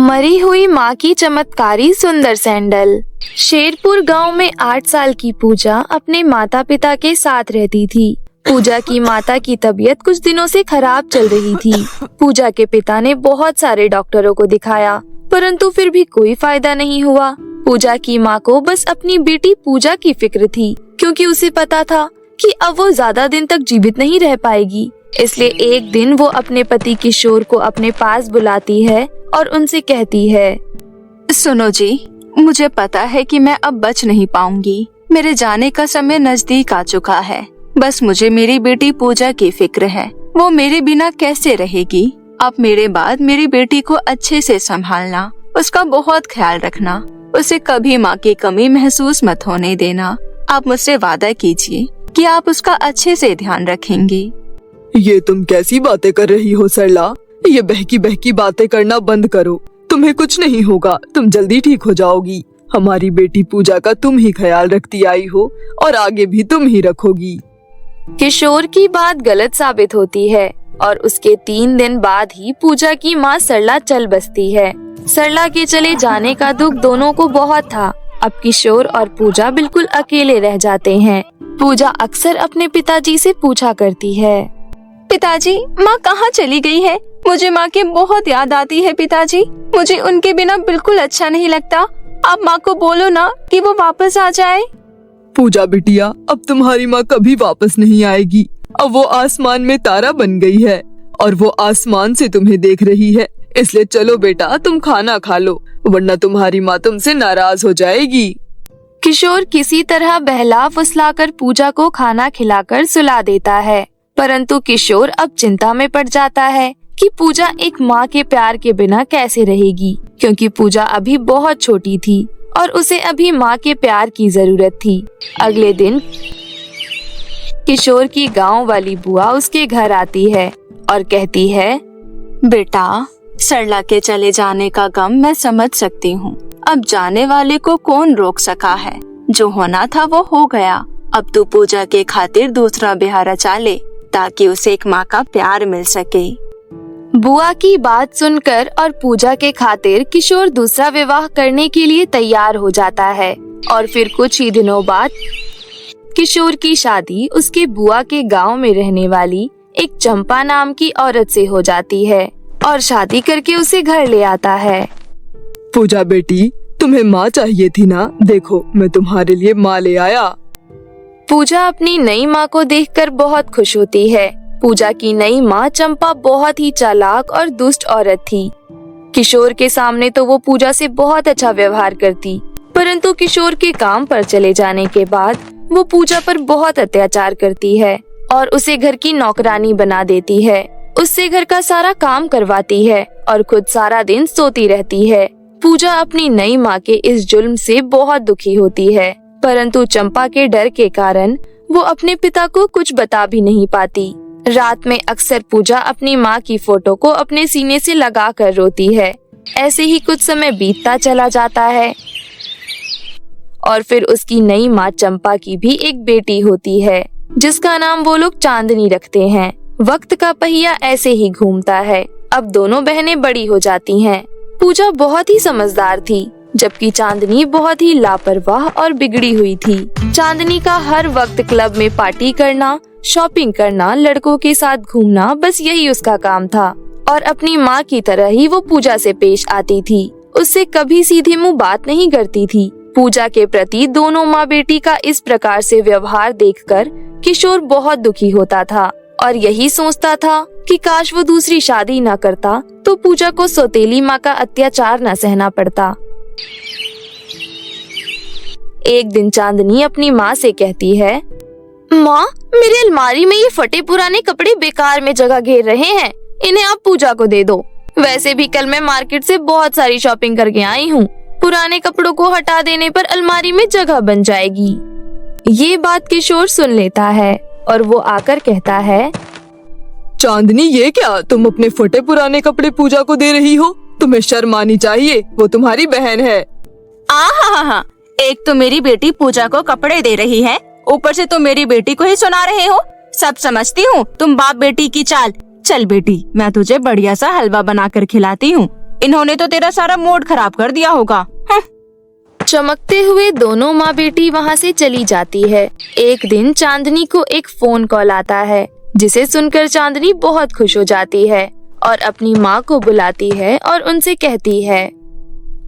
मरी हुई माँ की चमत्कारी सुंदर सैंडल। शेरपुर गांव में 8 साल की पूजा अपने माता पिता के साथ रहती थी। पूजा की माता की तबीयत कुछ दिनों से खराब चल रही थी। पूजा के पिता ने बहुत सारे डॉक्टरों को दिखाया, परंतु फिर भी कोई फायदा नहीं हुआ। पूजा की माँ को बस अपनी बेटी पूजा की फिक्र थी, क्योंकि उसे पता था कि अब वो ज्यादा दिन तक जीवित नहीं रह पाएगी। इसलिए एक दिन वो अपने पति किशोर को अपने पास बुलाती है और उनसे कहती है, सुनो जी, मुझे पता है कि मैं अब बच नहीं पाऊंगी। मेरे जाने का समय नजदीक आ चुका है। बस मुझे मेरी बेटी पूजा की फिक्र है। वो मेरे बिना कैसे रहेगी। अब मेरे बाद मेरी बेटी को अच्छे से संभालना, उसका बहुत ख्याल रखना, उसे कभी माँ की कमी महसूस मत होने देना। आप मुझसे वादा कीजिए कि आप उसका अच्छे से ध्यान रखेंगी। ये तुम कैसी बातें कर रही हो सरला? ये बहकी बहकी बातें करना बंद करो। तुम्हें कुछ नहीं होगा, तुम जल्दी ठीक हो जाओगी। हमारी बेटी पूजा का तुम ही ख्याल रखती आई हो और आगे भी तुम ही रखोगी। किशोर की बात गलत साबित होती है और उसके 3 दिन बाद ही पूजा की माँ सरला चल बसती है। सरला के चले जाने का दुख दोनों को बहुत था। अब किशोर और पूजा बिल्कुल अकेले रह जाते हैं। पूजा अक्सर अपने पिताजी से पूछा करती है, पिताजी, माँ कहाँ चली गई है? मुझे माँ की बहुत याद आती है पिताजी। मुझे उनके बिना बिल्कुल अच्छा नहीं लगता। आप माँ को बोलो ना कि वो वापस आ जाए। पूजा बिटिया, अब तुम्हारी माँ कभी वापस नहीं आएगी। अब वो आसमान में तारा बन गई है और वो आसमान से तुम्हें देख रही है। इसलिए चलो बेटा, तुम खाना खा लो, वरना तुम्हारी माँ तुमसे नाराज हो जाएगी। किशोर किसी तरह बहला फुसलाकर पूजा को खाना खिलाकर सुला देता है, परंतु किशोर अब चिंता में पड़ जाता है कि पूजा एक माँ के प्यार के बिना कैसे रहेगी, क्योंकि पूजा अभी बहुत छोटी थी और उसे अभी माँ के प्यार की जरूरत थी। अगले दिन किशोर की गांव वाली बुआ उसके घर आती है और कहती है, बेटा, सरला के चले जाने का गम मैं समझ सकती हूँ। अब जाने वाले को कौन रोक सका है। जो होना था वो हो गया। अब तू पूजा के खातिर दूसरा ब्याह रचा ले, ताकि उसे एक माँ का प्यार मिल सके। बुआ की बात सुनकर और पूजा के खातिर किशोर दूसरा विवाह करने के लिए तैयार हो जाता है और फिर कुछ ही दिनों बाद किशोर की शादी उसके बुआ के गांव में रहने वाली एक चंपा नाम की औरत से हो जाती है और शादी करके उसे घर ले आता है। पूजा बेटी, तुम्हें माँ चाहिए थी ना? देखो, मैं तुम्हारे लिए माँ ले आया। पूजा अपनी नई माँ को देखकर बहुत खुश होती है। पूजा की नई माँ चंपा बहुत ही चालाक और दुष्ट औरत थी। किशोर के सामने तो वो पूजा से बहुत अच्छा व्यवहार करती, परंतु किशोर के काम पर चले जाने के बाद वो पूजा पर बहुत अत्याचार करती है और उसे घर की नौकरानी बना देती है। उससे घर का सारा काम करवाती है और खुद सारा दिन सोती रहती है। पूजा अपनी नई माँ के इस जुल्म से बहुत दुखी होती है, परंतु चंपा के डर के कारण वो अपने पिता को कुछ बता भी नहीं पाती। रात में अक्सर पूजा अपनी माँ की फोटो को अपने सीने से लगा कर रोती है। ऐसे ही कुछ समय बीतता चला जाता है और फिर उसकी नई माँ चंपा की भी एक बेटी होती है, जिसका नाम वो लोग चांदनी रखते हैं। वक्त का पहिया ऐसे ही घूमता है। अब दोनों बहनें बड़ी हो जाती हैं। पूजा बहुत ही समझदार थी, जबकि चांदनी बहुत ही लापरवाह और बिगड़ी हुई थी। चांदनी का हर वक्त क्लब में पार्टी करना, शॉपिंग करना, लड़कों के साथ घूमना, बस यही उसका काम था और अपनी माँ की तरह ही वो पूजा से पेश आती थी। उससे कभी सीधे मुंह बात नहीं करती थी। पूजा के प्रति दोनों माँ बेटी का इस प्रकार से व्यवहार देखकर किशोर बहुत दुखी होता था और यही सोचता था कि काश वो दूसरी शादी न करता तो पूजा को सौतेली माँ का अत्याचार न सहना पड़ता। एक दिन चांदनी अपनी माँ से कहती है, माँ, मेरी अलमारी में ये फटे पुराने कपड़े बेकार में जगह घेर रहे हैं, इन्हें आप पूजा को दे दो। वैसे भी कल मैं मार्केट से बहुत सारी शॉपिंग करके आई हूँ। पुराने कपड़ों को हटा देने पर अलमारी में जगह बन जाएगी। ये बात किशोर सुन लेता है और वो आकर कहता है, चांदनी, ये क्या तुम अपने फटे पुराने कपड़े पूजा को दे रही हो? तुम्हें शर्म आनी चाहिए, वो तुम्हारी बहन है। आहा, एक तो मेरी बेटी पूजा को कपड़े दे रही है, ऊपर से तुम मेरी बेटी को ही सुना रहे हो। सब समझती हूँ तुम बाप बेटी की चाल। चल बेटी, मैं तुझे बढ़िया सा हलवा बनाकर खिलाती हूँ। इन्होंने तो तेरा सारा मूड खराब कर दिया होगा। चमकते हुए दोनों माँ बेटी वहाँ से चली जाती है। एक दिन चांदनी को एक फोन कॉल आता है, जिसे सुनकर चांदनी बहुत खुश हो जाती है और अपनी माँ को बुलाती है और उनसे कहती है,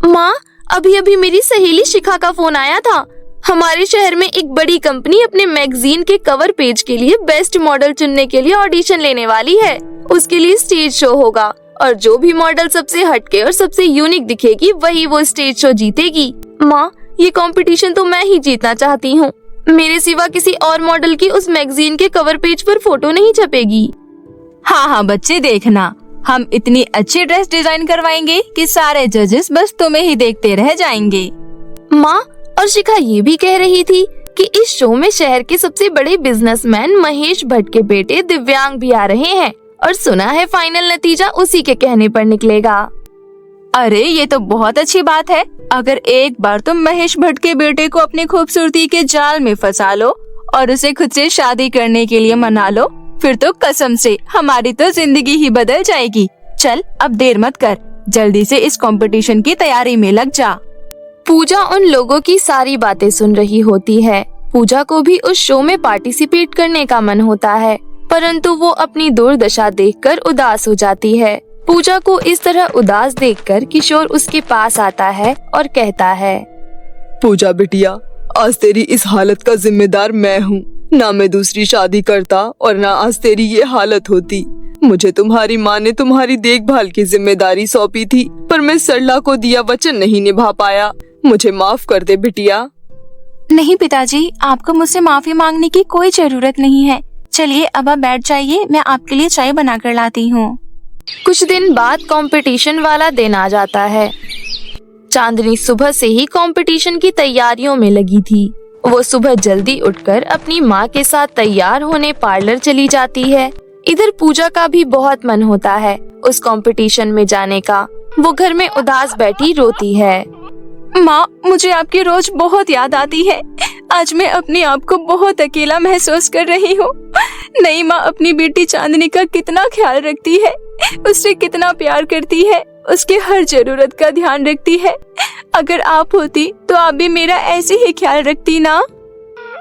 माँ, अभी अभी मेरी सहेली शिखा का फोन आया था। हमारे शहर में एक बड़ी कंपनी अपने मैगजीन के कवर पेज के लिए बेस्ट मॉडल चुनने के लिए ऑडिशन लेने वाली है। उसके लिए स्टेज शो होगा और जो भी मॉडल सबसे हटके और सबसे यूनिक दिखेगी वही वो स्टेज शो जीतेगी। माँ, ये कंपटीशन तो मैं ही जीतना चाहती हूँ। मेरे सिवा किसी और मॉडल की उस मैगजीन के कवर पेज पर फोटो नहीं छपेगी। हाँ हाँ बच्चे, देखना, हम इतनी अच्छी ड्रेस डिजाइन करवाएंगे कि सारे जजेस बस तुम्हें ही देखते रह जाएंगे। माँ, और शिखा ये भी कह रही थी कि इस शो में शहर के सबसे बड़े बिजनेसमैन महेश भट्ट के बेटे दिव्यांग भी आ रहे हैं और सुना है फाइनल नतीजा उसी के कहने पर निकलेगा। अरे ये तो बहुत अच्छी बात है। अगर एक बार तुम महेश भट्ट के बेटे को अपनी खूबसूरती के जाल में फंसा लो और उसे खुद से शादी करने के लिए मना लो, फिर तो कसम से हमारी तो जिंदगी ही बदल जाएगी। चल अब देर मत कर, जल्दी से इस कंपटीशन की तैयारी में लग जा। पूजा उन लोगों की सारी बातें सुन रही होती है। पूजा को भी उस शो में पार्टिसिपेट करने का मन होता है, परंतु वो अपनी दुर्दशा देखकर उदास हो जाती है। पूजा को इस तरह उदास देखकर किशोर उसके पास आता है और कहता है, पूजा बिटिया, आज तेरी इस हालत का जिम्मेदार मैं हूँ। ना मैं दूसरी शादी करता और ना आज तेरी ये हालत होती। मुझे तुम्हारी माँ ने तुम्हारी देखभाल की जिम्मेदारी सौंपी थी, पर मैं सरला को दिया वचन नहीं निभा पाया। मुझे माफ कर दे बिटिया। नहीं पिताजी, आपको मुझसे माफी मांगने की कोई जरूरत नहीं है। चलिए अब आप बैठ जाइए, मैं आपके लिए चाय बना कर लाती हूँ। कुछ दिन बाद कंपटीशन वाला दिन आ जाता है। चांदनी सुबह से ही कंपटीशन की तैयारियों में लगी थी। वो सुबह जल्दी उठकर अपनी माँ के साथ तैयार होने पार्लर चली जाती है। इधर पूजा का भी बहुत मन होता है उस कंपटीशन में जाने का। वो घर में उदास बैठी रोती है। माँ, मुझे आपकी रोज बहुत याद आती है। आज मैं अपने आप को बहुत अकेला महसूस कर रही हूँ। नई माँ अपनी बेटी चांदनी का कितना ख्याल रखती है, उससे कितना प्यार करती है, उसके हर जरूरत का ध्यान रखती है। अगर आप होती तो आप भी मेरा ऐसे ही ख्याल रखती ना।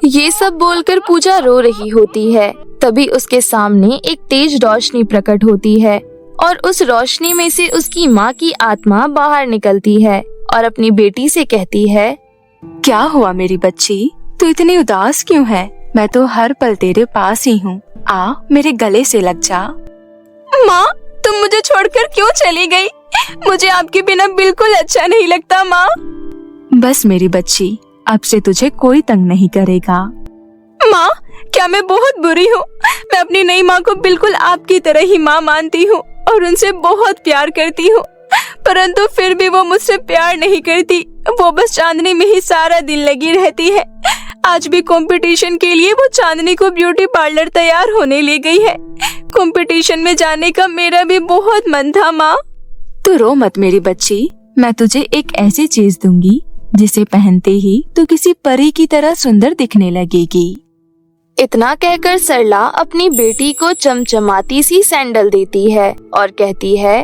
ये सब बोलकर पूजा रो रही होती है। तभी उसके सामने एक तेज रोशनी प्रकट होती है और उस रोशनी में से उसकी माँ की आत्मा बाहर निकलती है और अपनी बेटी से कहती है, क्या हुआ मेरी बच्ची, तू इतनी उदास क्यों है? मैं तो हर पल तेरे पास ही हूँ। आ, मेरे गले से लग जा। माँ, तुम मुझे छोड़कर क्यों चली गई? मुझे आपके बिना बिल्कुल अच्छा नहीं लगता माँ। बस मेरी बच्ची, अब से तुझे कोई तंग नहीं करेगा। माँ, क्या मैं बहुत बुरी हूँ? मैं अपनी नई माँ को बिल्कुल आपकी तरह ही माँ मानती हूँ और उनसे बहुत प्यार करती हूँ, परंतु फिर भी वो मुझसे प्यार नहीं करती। वो बस चांदनी में ही सारा दिन लगी रहती है। आज भी कंपटीशन के लिए वो चांदनी को ब्यूटी पार्लर तैयार होने ले गई है। कंपटीशन में जाने का मेरा भी बहुत मन था माँ। तू रो मत मेरी बच्ची, मैं तुझे एक ऐसी चीज दूंगी जिसे पहनते ही तू किसी परी की तरह सुंदर दिखने लगेगी। इतना कहकर सरला अपनी बेटी को चमचमाती सी सैंडल देती है और कहती है,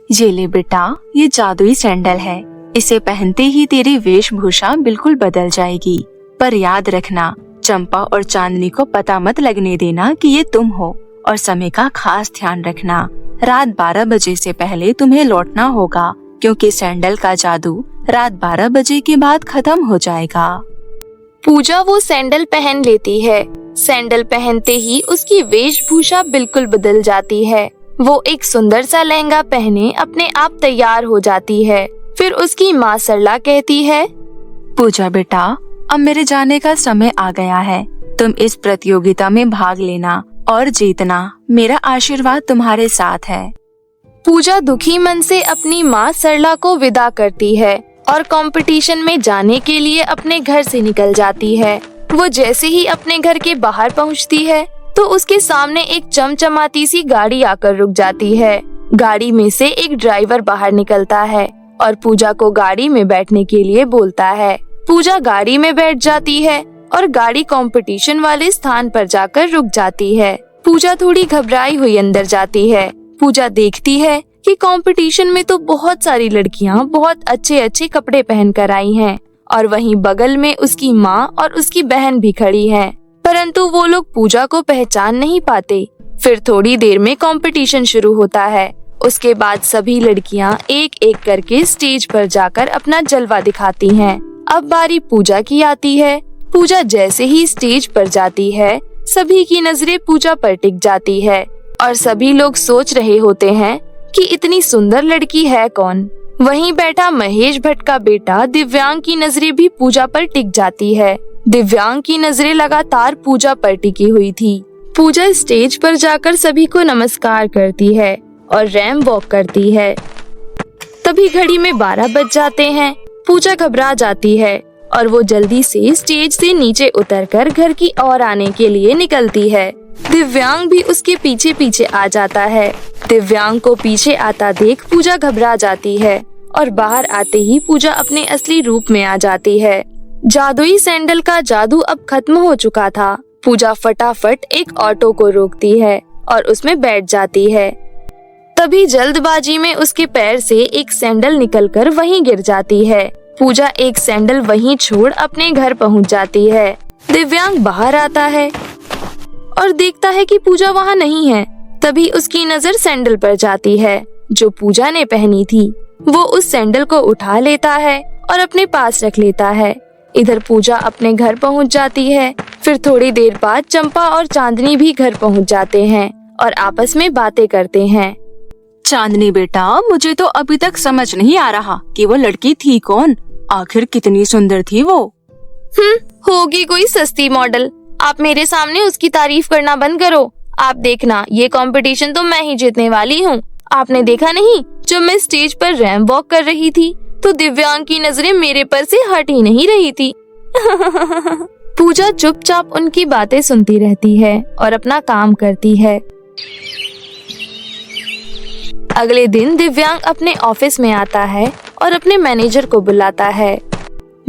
ये ले बेटा, ये जादुई सैंडल है। इसे पहनते ही तेरी वेशभूषा बिल्कुल बदल जाएगी। पर याद रखना, चंपा और चांदनी को पता मत लगने देना कि ये तुम हो, और समय का खास ध्यान रखना। रात 12 बजे से पहले तुम्हें लौटना होगा, क्योंकि सैंडल का जादू रात 12 बजे के बाद खत्म हो जाएगा। पूजा वो सैंडल पहन लेती है। सैंडल पहनते ही उसकी वेशभूषा बिल्कुल बदल जाती है। वो एक सुंदर सा लहंगा पहने अपने आप तैयार हो जाती है। फिर उसकी माँ सरला कहती है, पूजा बेटा, अब मेरे जाने का समय आ गया है। तुम इस प्रतियोगिता में भाग लेना और जीतना। मेरा आशीर्वाद तुम्हारे साथ है। पूजा दुखी मन से अपनी माँ सरला को विदा करती है और कंपटीशन में जाने के लिए अपने घर से निकल जाती है। वो जैसे ही अपने घर के बाहर पहुँचती है तो उसके सामने एक चमचमाती सी गाड़ी आकर रुक जाती है। गाड़ी में से एक ड्राइवर बाहर निकलता है और पूजा को गाड़ी में बैठने के लिए बोलता है। पूजा गाड़ी में बैठ जाती है और गाड़ी कंपटीशन वाले स्थान पर जाकर रुक जाती है। पूजा थोड़ी घबराई हुई अंदर जाती है। पूजा देखती है कि कंपटीशन में तो बहुत सारी लड़कियां बहुत अच्छे अच्छे कपड़े पहन कर आई हैं और वहीं बगल में उसकी माँ और उसकी बहन भी खड़ी हैं, परंतु वो लोग पूजा को पहचान नहीं पाते। फिर थोड़ी देर में कंपटीशन शुरू होता है। उसके बाद सभी लड़कियां एक एक करके स्टेज पर जाकर अपना जलवा दिखाती हैं। अब बारी पूजा की आती है। पूजा जैसे ही स्टेज पर जाती है, सभी की नजरें पूजा पर टिक जाती है और सभी लोग सोच रहे होते हैं कि इतनी सुंदर लड़की है कौन। वहीं बैठा महेश भट्ट का बेटा दिव्यांग की नजरें भी पूजा पर टिक जाती है। दिव्यांग की नजरें लगातार पूजा पर टिकी हुई थी। पूजा स्टेज पर जाकर सभी को नमस्कार करती है और रैंप वॉक करती है। तभी घड़ी में 12 बज जाते हैं। पूजा घबरा जाती है और वो जल्दी से स्टेज से नीचे उतरकर घर की ओर आने के लिए निकलती है। दिव्यांग भी उसके पीछे पीछे आ जाता है। दिव्यांग को पीछे आता देख पूजा घबरा जाती है और बाहर आते ही पूजा अपने असली रूप में आ जाती है। जादुई सैंडल का जादू अब खत्म हो चुका था। पूजा फटाफट एक ऑटो को रोकती है और उसमें बैठ जाती है। तभी जल्दबाजी में उसके पैर से एक सैंडल निकलकर वहीं गिर जाती है। पूजा एक सैंडल वहीं छोड़ अपने घर पहुंच जाती है। दिव्यांग बाहर आता है और देखता है कि पूजा वहां नहीं है। तभी उसकी नजर सैंडल पर जाती है जो पूजा ने पहनी थी। वो उस सैंडल को उठा लेता है और अपने पास रख लेता है। इधर पूजा अपने घर पहुंच जाती है। फिर थोड़ी देर बाद चंपा और चांदनी भी घर पहुंच जाते हैं और आपस में बातें करते हैं। चांदनी बेटा, मुझे तो अभी तक समझ नहीं आ रहा कि वो लड़की थी कौन। आखिर कितनी सुंदर थी वो। होगी कोई सस्ती मॉडल। आप मेरे सामने उसकी तारीफ करना बंद करो। आप देखना, ये कंपटीशन तो मैं ही जीतने वाली हूँ। आपने देखा नहीं, जब मैं स्टेज पर रैंप वॉक कर रही थी तो दिव्यांग की नजरें मेरे पर से हट ही नहीं रही थी। पूजा चुपचाप उनकी बातें सुनती रहती है और अपना काम करती है। अगले दिन दिव्यांग अपने ऑफिस में आता है और अपने मैनेजर को बुलाता है।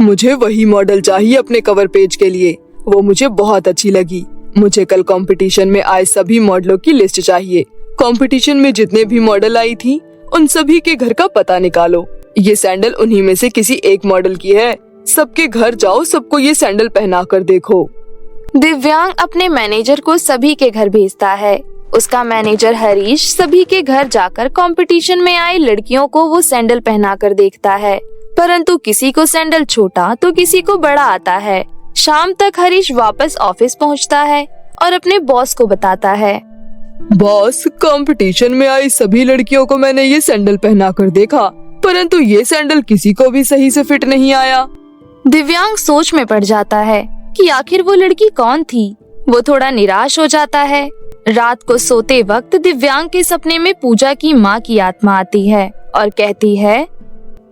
मुझे वही मॉडल चाहिए अपने कवर पेज के लिए। वो मुझे बहुत अच्छी लगी। मुझे कल कंपटीशन में आए सभी मॉडलों की लिस्ट चाहिए। कंपटीशन में जितने भी मॉडल आई थी उन सभी के घर का पता निकालो। ये सैंडल उन्हीं में से किसी एक मॉडल की है। सबके घर जाओ, सबको ये सैंडल पहना कर देखो। दिव्यांग अपने मैनेजर को सभी के घर भेजता है। उसका मैनेजर हरीश सभी के घर जाकर कंपटीशन में आई लड़कियों को वो सैंडल पहनाकर देखता है, परंतु किसी को सैंडल छोटा तो किसी को बड़ा आता है। शाम तक हरीश वापस ऑफिस पहुंचता है और अपने बॉस को बताता है। बॉस, कंपटीशन में आई सभी लड़कियों को मैंने ये सैंडल पहना कर देखा, परंतु ये सैंडल किसी को भी सही से फिट नहीं आया। दिव्यांग सोच में पड़ जाता है कि आखिर वो लड़की कौन थी। वो थोड़ा निराश हो जाता है। रात को सोते वक्त दिव्यांग के सपने में पूजा की माँ की आत्मा आती है और कहती है,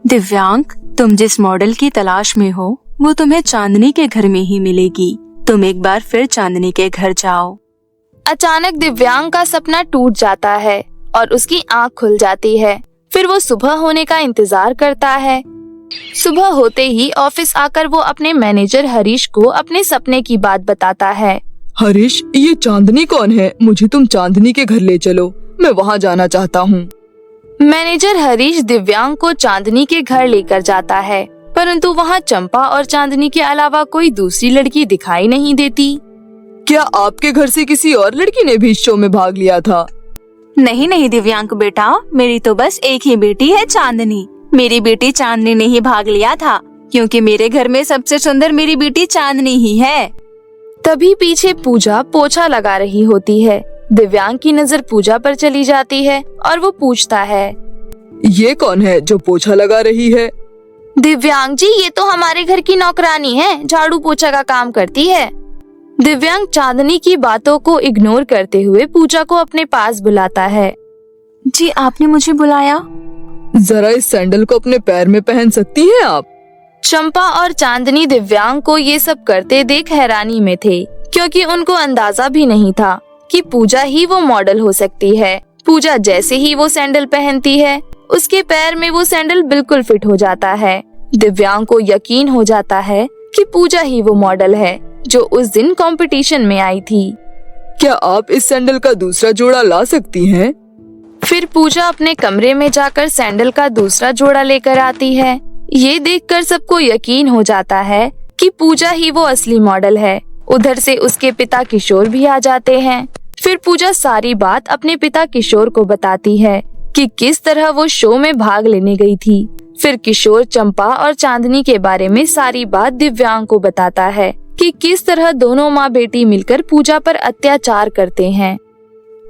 दिव्यांग, तुम जिस मॉडल की तलाश में हो वो तुम्हें चांदनी के घर में ही मिलेगी। तुम एक बार फिर चांदनी के घर जाओ। अचानक दिव्यांग का सपना टूट जाता है और उसकी आँख खुल जाती है। फिर वो सुबह होने का इंतजार करता है। सुबह होते ही ऑफिस आकर वो अपने मैनेजर हरीश को अपने सपने की बात बताता है। हरीश, ये चांदनी कौन है? मुझे तुम चांदनी के घर ले चलो, मैं वहाँ जाना चाहता हूँ। मैनेजर हरीश दिव्यांग को चांदनी के घर लेकर जाता है, परंतु वहाँ चंपा और चांदनी के अलावा कोई दूसरी लड़की दिखाई नहीं देती। क्या आपके घर से किसी और लड़की ने भी इस शो में भाग लिया था? नहीं नहीं दिव्यांग बेटा, मेरी तो बस एक ही बेटी है, चांदनी। मेरी बेटी चांदनी ने ही भाग लिया था, क्योंकि मेरे घर में सबसे सुंदर मेरी बेटी चांदनी ही है। तभी पीछे पूजा पोछा लगा रही होती है। दिव्यांग की नजर पूजा पर चली जाती है और वो पूछता है, ये कौन है जो पोछा लगा रही है? दिव्यांग जी, ये तो हमारे घर की नौकरानी है, झाड़ू पोछा का काम करती है। दिव्यांग चांदनी की बातों को इग्नोर करते हुए पूजा को अपने पास बुलाता है। जी, आपने मुझे बुलाया? जरा इस सैंडल को अपने पैर में पहन सकती हैं आप? चंपा और चांदनी दिव्यांग को ये सब करते देख हैरानी में थे, क्योंकि उनको अंदाजा भी नहीं था कि पूजा ही वो मॉडल हो सकती है। पूजा जैसे ही वो सैंडल पहनती है, उसके पैर में वो सैंडल बिल्कुल फिट हो जाता है। दिव्यांग को यकीन हो जाता है कि पूजा ही वो मॉडल है जो उस दिन कंपटीशन में आई थी। क्या आप इस सैंडल का दूसरा जोड़ा ला सकती हैं? फिर पूजा अपने कमरे में जाकर सैंडल का दूसरा जोड़ा लेकर आती है। ये देखकर सबको यकीन हो जाता है कि पूजा ही वो असली मॉडल है। उधर से उसके पिता किशोर भी आ जाते हैं। फिर पूजा सारी बात अपने पिता किशोर को बताती है कि किस तरह वो शो में भाग लेने गई थी। फिर किशोर चंपा और चांदनी के बारे में सारी बात दिव्यांग को बताता है कि किस तरह दोनों माँ बेटी मिलकर पूजा पर अत्याचार करते हैं।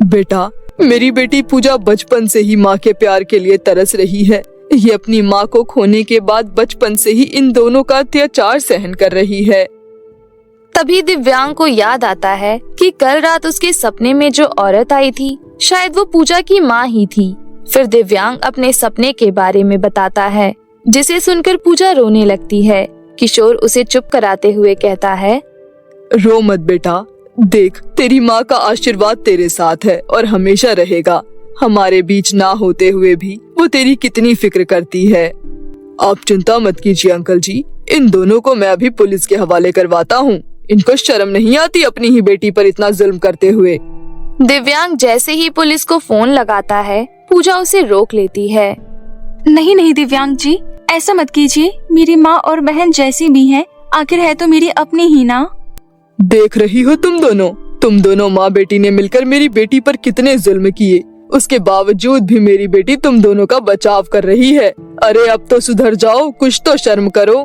बेटा, मेरी बेटी पूजा बचपन से ही माँ के प्यार के लिए तरस रही है। ये अपनी माँ को खोने के बाद बचपन से ही इन दोनों का अत्याचार सहन कर रही है। तभी दिव्यांग को याद आता है कि कल रात उसके सपने में जो औरत आई थी शायद वो पूजा की माँ ही थी। फिर दिव्यांग अपने सपने के बारे में बताता है, जिसे सुनकर पूजा रोने लगती है। किशोर उसे चुप कराते हुए कहता है, रो मत बेटा, देख तेरी माँ का आशीर्वाद तेरे साथ है और हमेशा रहेगा। हमारे बीच ना होते हुए भी वो तेरी कितनी फिक्र करती है। आप चिंता मत कीजिए अंकल जी, इन दोनों को मैं अभी पुलिस के हवाले करवाता हूँ। इनको शर्म नहीं आती अपनी ही बेटी पर इतना जुल्म करते हुए। दिव्यांग जैसे ही पुलिस को फोन लगाता है, पूजा उसे रोक लेती है। नहीं नहीं दिव्यांग जी, ऐसा मत कीजिए। मेरी माँ और बहन जैसी भी हैं, आखिर है तो मेरी अपनी ही ना। देख रही हो तुम दोनों माँ बेटी ने मिलकर मेरी बेटी पर कितने जुल्म किए। उसके बावजूद भी मेरी बेटी तुम दोनों का बचाव कर रही है। अरे अब तो सुधर जाओ, कुछ तो शर्म करो।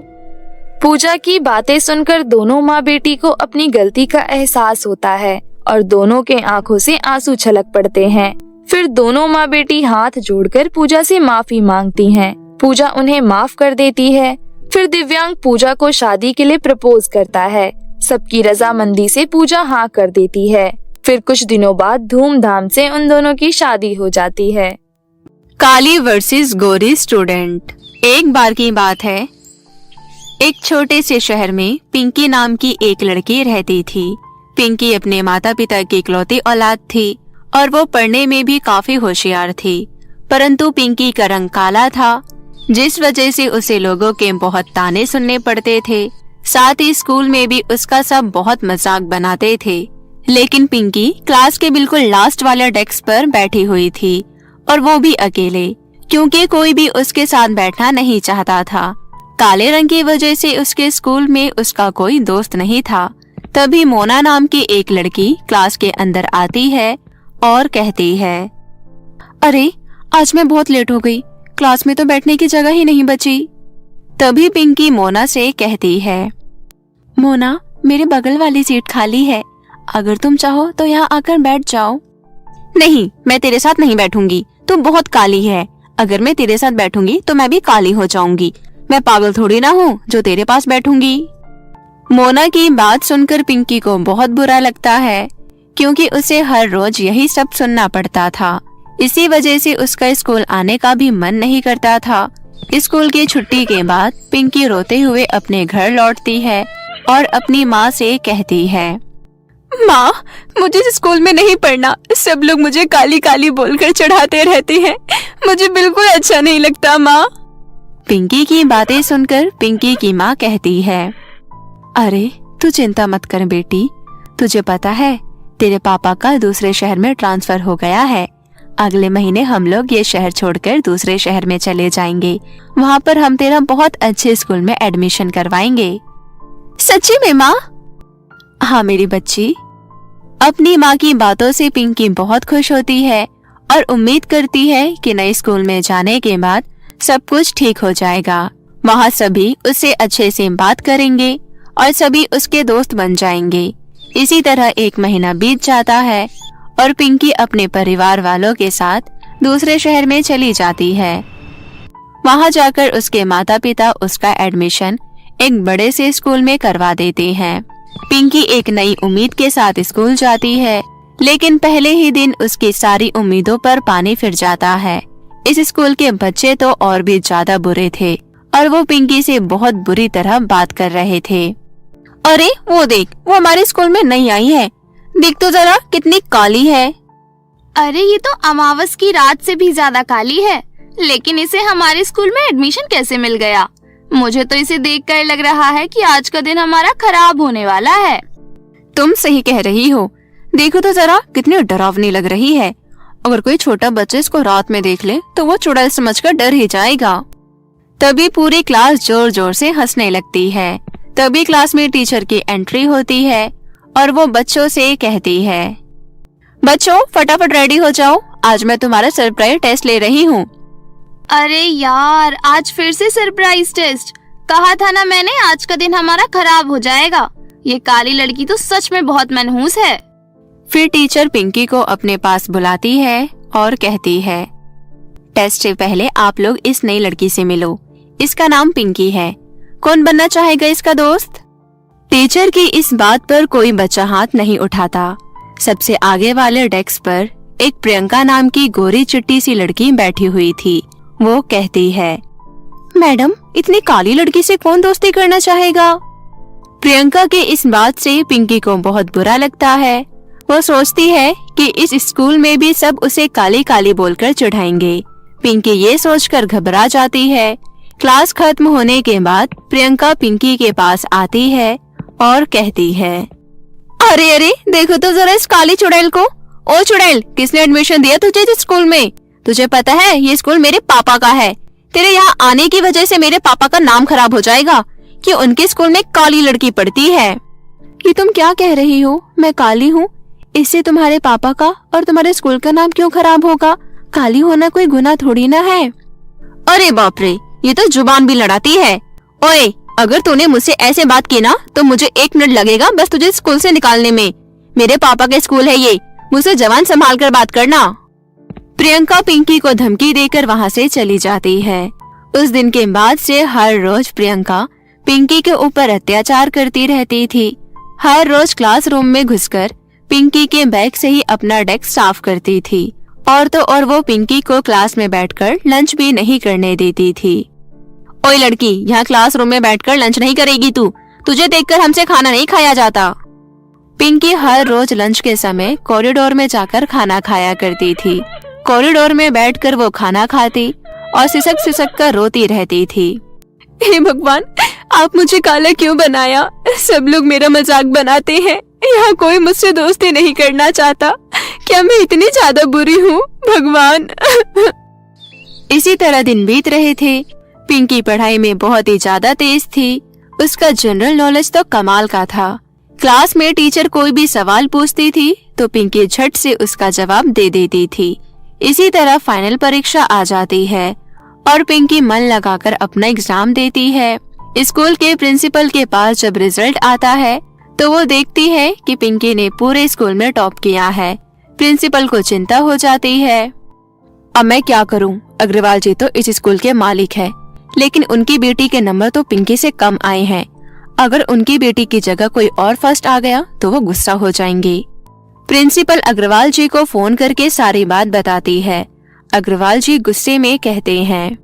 पूजा की बातें सुनकर दोनों माँ बेटी को अपनी गलती का एहसास होता है और दोनों के आंखों से आंसू छलक पड़ते हैं। फिर दोनों माँ बेटी हाथ जोड़कर पूजा से माफी मांगती हैं। पूजा उन्हें माफ कर देती है। फिर दिव्यांग पूजा को शादी के लिए प्रपोज करता है। सबकी रजामंदी से पूजा हाँ कर देती है। फिर कुछ दिनों बाद धूमधाम से उन दोनों की शादी हो जाती है। काली वर्सेस गोरी स्टूडेंट। एक बार की बात है, एक छोटे से शहर में पिंकी नाम की एक लड़की रहती थी। पिंकी अपने माता पिता की इकलौती औलाद थी और वो पढ़ने में भी काफी होशियार थी। परंतु पिंकी का रंग काला था, जिस वजह से उसे लोगों के बहुत ताने सुनने पड़ते थे। साथ ही स्कूल में भी उसका सब बहुत मजाक बनाते थे। लेकिन पिंकी क्लास के बिल्कुल लास्ट वाले डेस्क पर बैठी हुई थी, और वो भी अकेले, क्योंकि कोई भी उसके साथ बैठना नहीं चाहता था। काले रंग की वजह से उसके स्कूल में उसका कोई दोस्त नहीं था। तभी मोना नाम की एक लड़की क्लास के अंदर आती है और कहती है, अरे आज मैं बहुत लेट हो गई, क्लास में तो बैठने की जगह ही नहीं बची। तभी पिंकी मोना से कहती है, मोना मेरे बगल वाली सीट खाली है, अगर तुम चाहो तो यहाँ आकर बैठ जाओ। नहीं, मैं तेरे साथ नहीं बैठूंगी, तू बहुत काली है। अगर मैं तेरे साथ बैठूंगी तो मैं भी काली हो जाऊंगी। मैं पागल थोड़ी ना हूँ जो तेरे पास बैठूंगी। मोना की बात सुनकर पिंकी को बहुत बुरा लगता है, क्योंकि उसे हर रोज यही सब सुनना पड़ता था। इसी वजह से उसका स्कूल आने का भी मन नहीं करता था। स्कूल की छुट्टी के बाद पिंकी रोते हुए अपने घर लौटती है और अपनी माँ से कहती है, माँ मुझे स्कूल में नहीं पढ़ना, सब लोग मुझे काली काली बोलकर चढ़ाते रहते हैं, मुझे बिल्कुल अच्छा नहीं लगता माँ। पिंकी की बातें सुनकर पिंकी की माँ कहती है, अरे तू चिंता मत कर बेटी, तुझे पता है तेरे पापा का दूसरे शहर में ट्रांसफर हो गया है। अगले महीने हम लोग ये शहर छोड़कर दूसरे शहर में चले जाएंगे। वहाँ पर हम तेरा बहुत अच्छे स्कूल में एडमिशन करवाएंगे। सच्ची में माँ? हाँ मेरी बच्ची। अपनी माँ की बातों से पिंकी बहुत खुश होती है और उम्मीद करती है कि नए स्कूल में जाने के बाद सब कुछ ठीक हो जाएगा। वहाँ सभी उससे अच्छे से बात करेंगे और सभी उसके दोस्त बन जाएंगे। इसी तरह एक महीना बीत जाता है और पिंकी अपने परिवार वालों के साथ दूसरे शहर में चली जाती है। वहाँ जाकर उसके माता पिता उसका एडमिशन एक बड़े से स्कूल में करवा देते हैं। पिंकी एक नई उम्मीद के साथ स्कूल जाती है, लेकिन पहले ही दिन उसकी सारी उम्मीदों पर पानी फिर जाता है। इस स्कूल के बच्चे तो और भी ज्यादा बुरे थे और वो पिंकी से बहुत बुरी तरह बात कर रहे थे। अरे वो देख, वो हमारे स्कूल में नई आई है, देख तो जरा कितनी काली है। अरे ये तो अमावस की रात से भी ज्यादा काली है, लेकिन इसे हमारे स्कूल में एडमिशन कैसे मिल गया? मुझे तो इसे देखकर लग रहा है कि आज का दिन हमारा खराब होने वाला है। तुम सही कह रही हो, देखो तो जरा कितनी डरावनी लग रही है। अगर कोई छोटा बच्चा इसको रात में देख ले तो वो चुड़ैल समझकर डर ही जाएगा। तभी पूरी क्लास जोर जोर से हंसने लगती है। तभी क्लास में टीचर की एंट्री होती है और वो बच्चों से कहती है, बच्चों फटाफट रेडी हो जाओ, आज मैं तुम्हारा सरप्राइज टेस्ट ले रही हूँ। अरे यार, आज फिर से सरप्राइज टेस्ट? कहा था ना मैंने, आज का दिन हमारा खराब हो जाएगा। ये काली लड़की तो सच में बहुत मनहूस है। फिर टीचर पिंकी को अपने पास बुलाती है और कहती है, टेस्ट से पहले आप लोग इस नई लड़की से मिलो। इसका नाम पिंकी है। कौन बनना चाहेगा इसका दोस्त? टीचर की इस बात पर कोई बच्चा हाथ नहीं उठाता। सबसे आगे वाले डेस्क पर एक प्रियंका नाम की गोरी चिट्टी सी लड़की बैठी हुई थी। वो कहती है, मैडम इतनी काली लड़की से कौन दोस्ती करना चाहेगा? प्रियंका के इस बात से पिंकी को बहुत बुरा लगता है। वो सोचती है कि इस स्कूल में भी सब उसे काली काली बोलकर चिढ़ाएंगे। पिंकी ये सोचकर घबरा जाती है। क्लास खत्म होने के बाद प्रियंका पिंकी के पास आती है और कहती है, अरे अरे देखो तो जरा इस काली चुड़ैल को। ओ चुड़ैल, किसने एडमिशन दिया तुझे इस स्कूल में? तुझे पता है ये स्कूल मेरे पापा का है। तेरे यहाँ आने की वजह से मेरे पापा का नाम खराब हो जाएगा कि उनके स्कूल में काली लड़की पढ़ती है। ये तुम क्या कह रही हो? मैं काली हूँ, इससे तुम्हारे पापा का और तुम्हारे स्कूल का नाम क्यों खराब होगा? काली होना कोई गुनाह थोड़ी ना है। अरे बाप रे, ये तो जुबान भी लड़ाती है। ओए, अगर तूने मुझसे ऐसे बात की ना तो मुझे 1 मिनट लगेगा बस तुझे स्कूल से निकालने में। मेरे पापा का स्कूल है ये, मुझसे जवान संभाल कर बात करना। प्रियंका पिंकी को धमकी देकर वहाँ से चली जाती है। उस दिन के बाद से हर रोज प्रियंका पिंकी के ऊपर अत्याचार करती रहती थी। हर रोज क्लासरूम में घुसकर पिंकी के बैग से ही अपना डेस्क साफ करती थी और तो और वो पिंकी को क्लास में बैठकर लंच भी नहीं करने देती थी। ओए लड़की, यहाँ क्लासरूम में बैठकर लंच नहीं करेगी तू। तुझे देखकर हमसे खाना नहीं खाया जाता। पिंकी हर रोज लंच के समय कॉरिडोर में जाकर खाना खाया करती थी। कॉरिडोर में बैठकर वो खाना खाती और सिसक सिसक कर रोती रहती थी। हे भगवान, आप मुझे काला क्यों बनाया? सब लोग मेरा मजाक बनाते हैं। यहाँ कोई मुझसे दोस्ती नहीं करना चाहता। क्या मैं इतनी ज्यादा बुरी हूँ भगवान? इसी तरह दिन बीत रहे थे। पिंकी पढ़ाई में बहुत ही ज्यादा तेज थी। उसका जनरल नॉलेज तो कमाल का था। क्लास में टीचर कोई भी सवाल पूछती थी तो पिंकी झट से उसका जवाब दे देती थी। इसी तरह फाइनल परीक्षा आ जाती है और पिंकी मन लगाकर अपना एग्जाम देती है। स्कूल के प्रिंसिपल के पास जब रिजल्ट आता है तो वो देखती है कि पिंकी ने पूरे स्कूल में टॉप किया है। प्रिंसिपल को चिंता हो जाती है। अब मैं क्या करूं? अग्रवाल जी तो इस स्कूल के मालिक है, लेकिन उनकी बेटी के नंबर तो पिंकी से कम आए हैं। अगर उनकी बेटी की जगह कोई और फर्स्ट आ गया तो वो गुस्सा हो जाएंगे। प्रिंसिपल अग्रवाल जी को फोन करके सारी बात बताती है। अग्रवाल जी गुस्से में कहते हैं,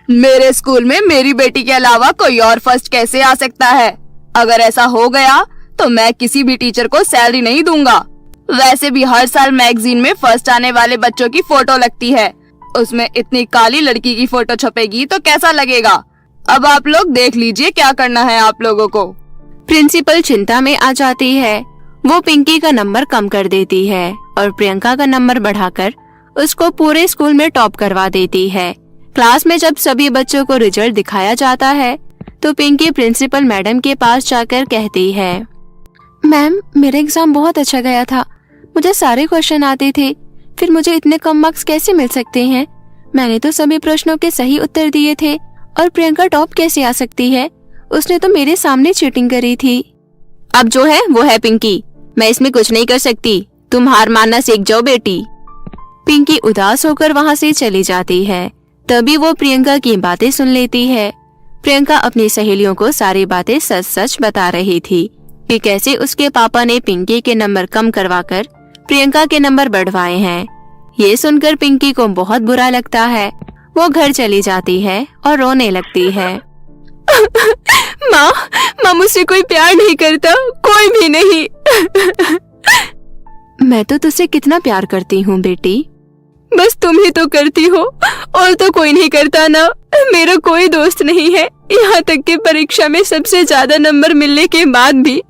मेरे स्कूल में मेरी बेटी के अलावा कोई और फर्स्ट कैसे आ सकता है? अगर ऐसा हो गया तो मैं किसी भी टीचर को सैलरी नहीं दूंगा। वैसे भी हर साल मैगजीन में फर्स्ट आने वाले बच्चों की फोटो लगती है, उसमें इतनी काली लड़की की फोटो छपेगी तो कैसा लगेगा? अब आप लोग देख लीजिए क्या करना है आप लोगों को। प्रिंसिपल चिंता में आ जाती है। वो पिंकी का नंबर कम कर देती है और प्रियंका का नंबर बढ़ाकर उसको पूरे स्कूल में टॉप करवा देती है। क्लास में जब सभी बच्चों को रिजल्ट दिखाया जाता है तो पिंकी प्रिंसिपल मैडम के पास जाकर कहती है, मैम मेरा एग्जाम बहुत अच्छा गया था, मुझे सारे क्वेश्चन आते थे, फिर मुझे इतने कम मार्क्स कैसे मिल सकते हैं? मैंने तो सभी प्रश्नों के सही उत्तर दिए थे और प्रियंका टॉप कैसे आ सकती है? उसने तो मेरे सामने चीटिंग करी थी। अब जो है वो है पिंकी, मैं इसमें कुछ नहीं कर सकती। तुम हार मानना सीख जाओ बेटी। पिंकी उदास होकर वहाँ से चली जाती है। तभी वो प्रियंका की बातें सुन लेती है। प्रियंका अपनी सहेलियों को सारी बातें सच सच बता रही थी कि कैसे उसके पापा ने पिंकी के नंबर कम करवाकर प्रियंका के नंबर बढ़वाए हैं। ये सुनकर पिंकी को बहुत बुरा लगता है। वो घर चली जाती है और रोने लगती है। माँ मुझसे कोई प्यार नहीं करता, कोई भी नहीं। मैं तो तुझसे कितना प्यार करती हूँ बेटी, बस तुम ही तो करती हो और तो कोई नहीं करता ना। मेरा कोई दोस्त नहीं है। यहाँ तक कि परीक्षा में सबसे ज्यादा नंबर मिलने के बाद भी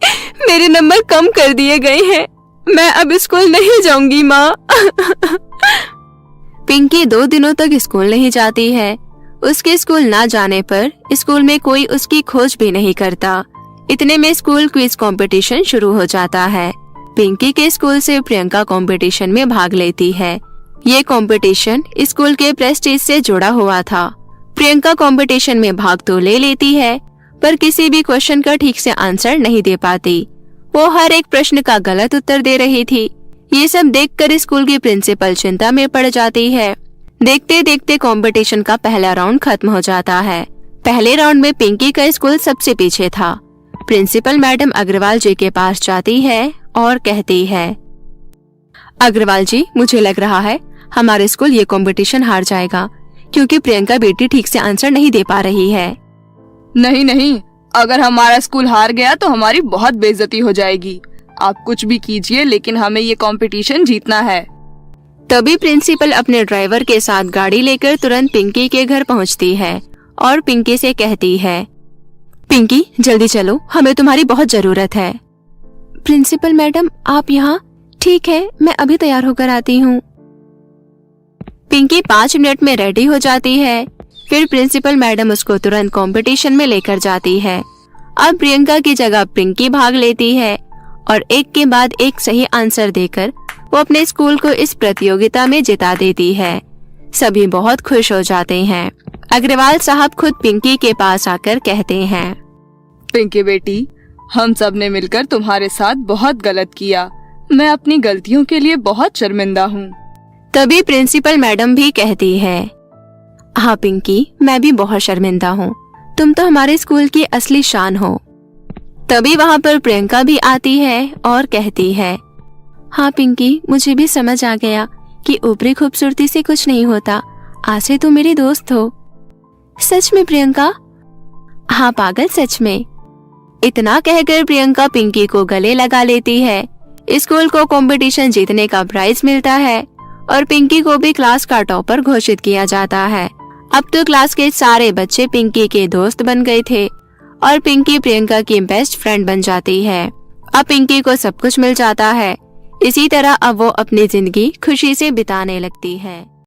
मेरे नंबर कम कर दिए गए हैं। मैं अब स्कूल नहीं जाऊंगी माँ। पिंकी 2 दिनों तक स्कूल नहीं जाती है। उसके स्कूल ना जाने पर स्कूल में कोई उसकी खोज भी नहीं करता। इतने में स्कूल क्विज कंपटीशन शुरू हो जाता है। पिंकी के स्कूल से प्रियंका कंपटीशन में भाग लेती है। ये कंपटीशन स्कूल के प्रेस्टीज से जुड़ा हुआ था। प्रियंका कंपटीशन में भाग तो ले लेती है, पर किसी भी क्वेश्चन का ठीक से आंसर नहीं दे पाती। वो हर एक प्रश्न का गलत उत्तर दे रही थी। ये सब देखकर स्कूल की प्रिंसिपल चिंता में पड़ जाती है। देखते देखते कंपटीशन का पहला राउंड खत्म हो जाता है। पहले राउंड में पिंकी का स्कूल सबसे पीछे था। प्रिंसिपल मैडम अग्रवाल जी के पास जाती है और कहती है, अग्रवाल जी, मुझे लग रहा है हमारे स्कूल ये कंपटीशन हार जाएगा, क्योंकि प्रियंका बेटी ठीक से आंसर नहीं दे पा रही है। नहीं नहीं, अगर हमारा स्कूल हार गया तो हमारी बहुत बेइज्जती हो जाएगी। आप कुछ भी कीजिए, लेकिन हमें ये कंपटीशन जीतना है। तभी प्रिंसिपल अपने ड्राइवर के साथ गाड़ी लेकर तुरंत पिंकी के घर पहुंचती है और पिंकी से कहती है, पिंकी जल्दी चलो, हमें तुम्हारी बहुत जरूरत है। प्रिंसिपल मैडम, आप यहाँ? ठीक है, मैं अभी तैयार होकर आती हूँ। पिंकी 5 मिनट में रेडी हो जाती है। फिर प्रिंसिपल मैडम उसको तुरंत कंपटीशन में लेकर जाती है। अब प्रियंका की जगह पिंकी भाग लेती है और एक के बाद एक सही आंसर देकर वो अपने स्कूल को इस प्रतियोगिता में जिता देती है। सभी बहुत खुश हो जाते हैं। अग्रवाल साहब खुद पिंकी के पास आकर कहते हैं, पिंकी बेटी, हम सब ने मिलकर तुम्हारे साथ बहुत गलत किया। मैं अपनी गलतियों के लिए बहुत शर्मिंदा हूँ। तभी प्रिंसिपल मैडम भी कहती है, हाँ पिंकी, मैं भी बहुत शर्मिंदा हूँ। तुम तो हमारे स्कूल की असली शान हो। तभी वहाँ पर प्रियंका भी आती है और कहती है, हाँ पिंकी, मुझे भी समझ आ गया कि ऊपरी खूबसूरती से कुछ नहीं होता। आज से तुम मेरी दोस्त हो। सच में प्रियंका? हाँ पागल, सच में। इतना कहकर प्रियंका पिंकी को गले लगा लेती है। स्कूल को कंपटीशन जीतने का प्राइज मिलता है और पिंकी को भी क्लास का टॉपर घोषित किया जाता है। अब तो क्लास के सारे बच्चे पिंकी के दोस्त बन गए थे और पिंकी प्रियंका की बेस्ट फ्रेंड बन जाती है। अब पिंकी को सब कुछ मिल जाता है। इसी तरह अब वो अपनी जिंदगी खुशी से बिताने लगती है।